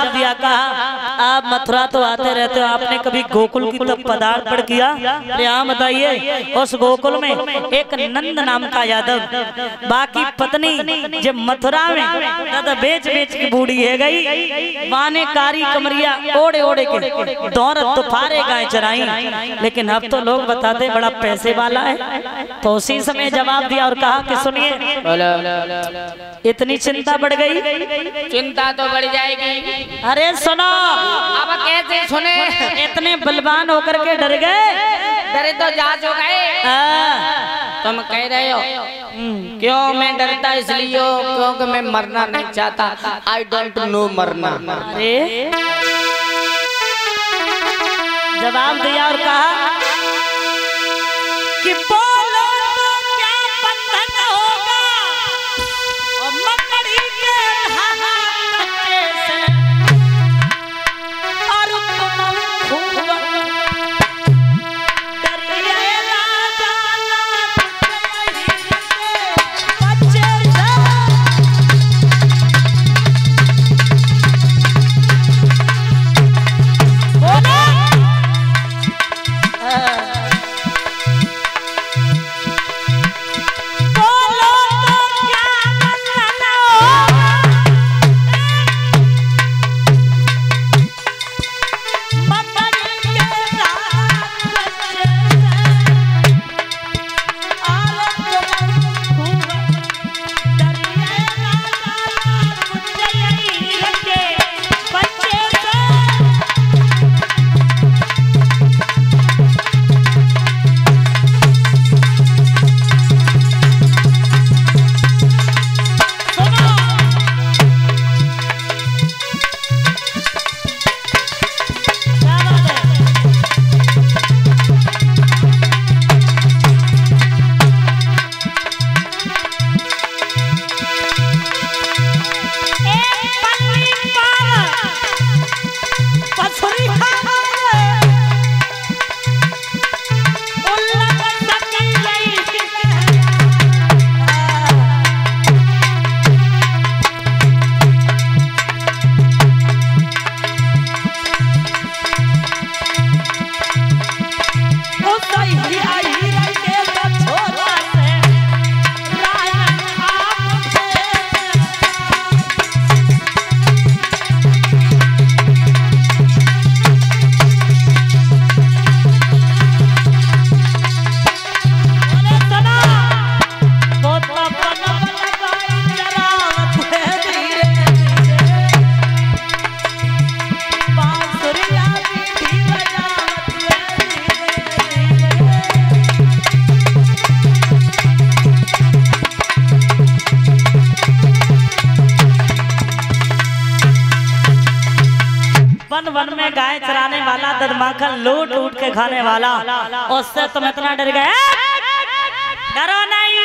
जवाब दिया, कहा आप मथुरा तो आते रहते हो, आपने कभी गोकुल की तरफ पदार्पण किया? यहाँ बताइए, उस गोकुल में एक नंद नाम का यादव, बाकी पत्नी जब मथुरा में दादा बेच बेच की बूढ़ी है गई, माने कारी कमरिया ओढ़े ओढ़े के दौरत तो फारे गाय चराई। लेकिन अब तो लोग बताते बड़ा पैसे वाला है। तो उसी समय जवाब दिया और कहा कि सुनिए, इतनी चिंता बढ़ गई? चिंता तो बढ़ जाएगी। अरे सुनो, अब कैसे सुने? इतने बलवान होकर के डर गए? डरे तो जांच हो गए। तुम कह रहे हो क्यों मैं डरता? इसलिए क्योंकि मैं मरना नहीं चाहता। आई डोंट नो मरना। अरे जवाब दिया और कहा कि बोलो तो क्या बंधन होगा और मकड़ी के धागा से और तुम खूब डरिए ना जाना बच्चे बोलो। वन में गाय चराने वाला, दूध माखन लूट लूट के खाने वाला, उससे तुम इतना डर गए? डरो नहीं।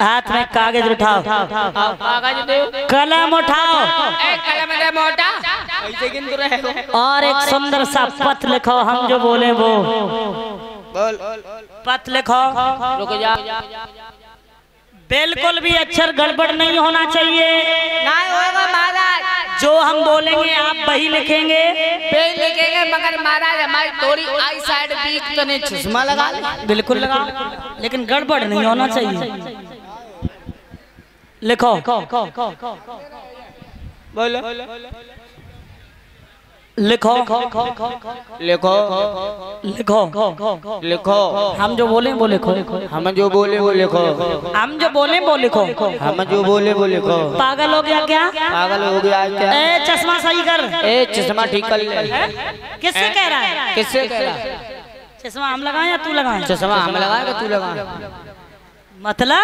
हाथ में कागज उठाओ, कागज दो, कलम उठाओ, कलम दे मोटा और एक सुंदर सा पत्र लिखो। हम जो बोले वो पत्र लिखो। रुक जा, बिल्कुल भी अक्षर गड़बड़ नहीं होना चाहिए। नहीं होगा महाराज। जो हम बोलेंगे आप वही लिखेंगे। वही लिखेंगे, मगर महाराज हमारी थोड़ी आई साइड वीक तो नहीं, चश्मा लगा ले। बिल्कुल लगा, लेकिन गड़बड़ नहीं होना चाहिए। लिखो। बोलो। लिखो लिखो लिखो लिखो। हम जो बोले वो लिखो। हम जो बोले वो लिखो। हम जो बोले वो लिखो। हम जो बोले वो लिखो। पागल हो गया क्या? पागल हो गया क्या? ए चश्मा सही कर। ए चश्मा ठीक कर ले। किससे कह रहा है? किससे कह रहा है? चश्मा हम लगाएं या तू लगाएं? चश्मा हम लगाएंगे, तू लगा। मतलब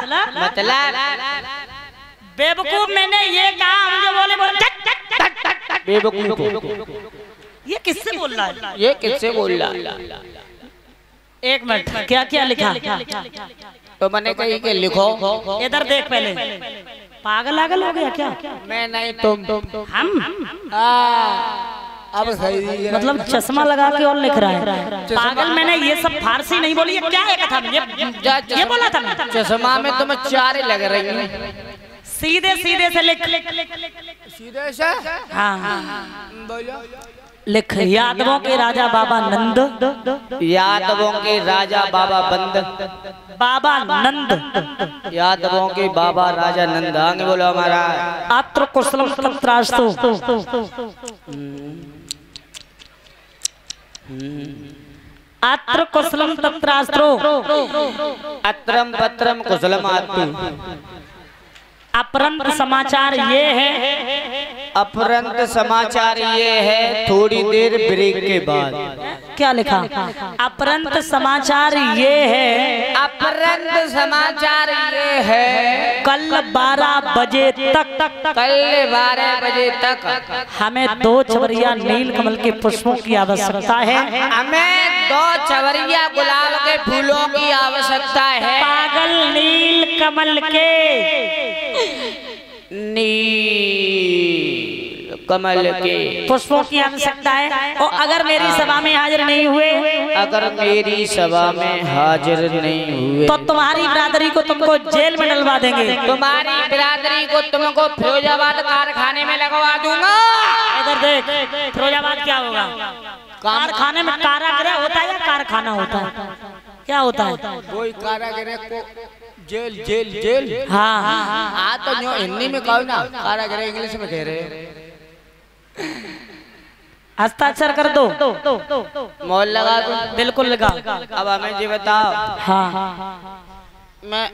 बेवकूफ, मैंने ये कहा हम जो बोले बोले। बेवकूफ, ये किससे बोल रहा है? ये किससे बोल रहा है? एक मिनट, क्या क्या लिखा? तो मैंने कही कि लिखो। इधर देख पहले। पागल आगल हो गया क्या? मैं नहीं, तुम। हम अब सही, मतलब चश्मा लगा के और लिख रहा है। पागल, मैंने ये सब फारसी नहीं बोली। ये क्या है कथा? ये बोला था। चश्मा में तुम्हें चारे लग रही है। सीधे सीधे से लिख। सीधे से? हाँ बोलो। लिख। यादवों के राजा बाबा नंद, यादवों के राजा बाबा बंद, बाबा नंद, यादवों के बाबा राजा नंद। आगे बोलो हमारा। अत्र कुशलम तत्रास्तु, अत्र कुशलम तत्रास्तु, अत्रम पत्रम कुशलम आतु। अपरंत समाचार ये है, अपरंत समाचार ये है थोड़ी देर ब्रेक के बाद। क्या लिखा? अपरंत समाचार ये है, अपरंत समाचार ये है कल 12 बजे तक, कल 12 बजे तक हमें 2 चवरिया नील कमल के पुष्पों की आवश्यकता है। हमें 2 चवरिया गुलाब के फूलों की आवश्यकता है। पागल नील कमल के, नील कमल के पुष्पों की आवश्यकता है। और अगर मेरी सभा में हाजिर नहीं हुए, अगर मेरी सभा में हाजिर नहीं हुए तो तुम्हारी बिरादरी को तुमको जेल में डलवा देंगे। तुम्हारी बिरादरी को तुमको फिरोजाबाद कारखाने में लगवा दूंगा। इधर देख, फिरोजाबाद क्या होगा? कारखाने में कारागृह होता है या कारखाना होता है? क्या होता है? कोई कारागृह को जेल जेल जेल। हाँ हाँ हाँ तो जो हिंदी में कहो ना, कारागृह इंग्लिश में कह रहे। हस्ताक्षर कर दो। मोहर लगा दो। बिल्कुल लगा। अब हमें ये बताओ। हाँ मैं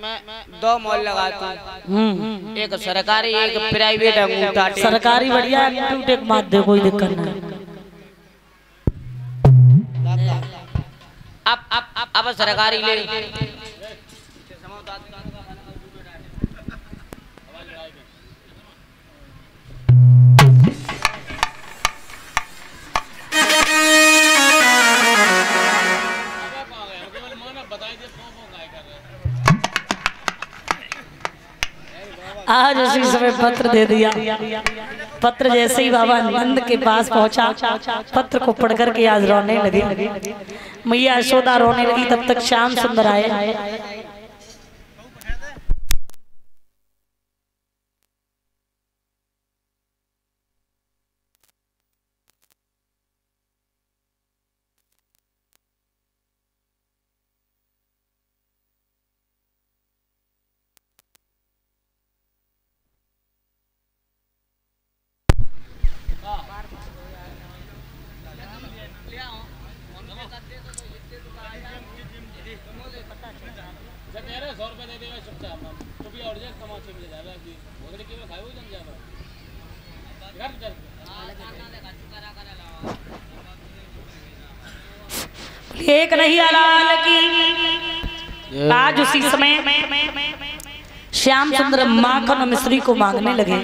2 मोहर लगाता हूँ, एक सरकारी एक प्राइवेट अंगूठा। सरकारी बढ़िया, एक मात दे, कोई दिक्कत नहीं। अब सरकारी ले। आज उसी समय पत्र दे दिया। पत्र जैसे ही बाबा नंद के पास पहुंचा, पत्र को पढ़ करके आज रोने लगे। मैया यशोदा रोने लगी, तब तक श्याम सुंदर आए। एक नहीं अलाल की। आज उसी समय श्याम सुंदर माखन मिश्री को मांगने लगे।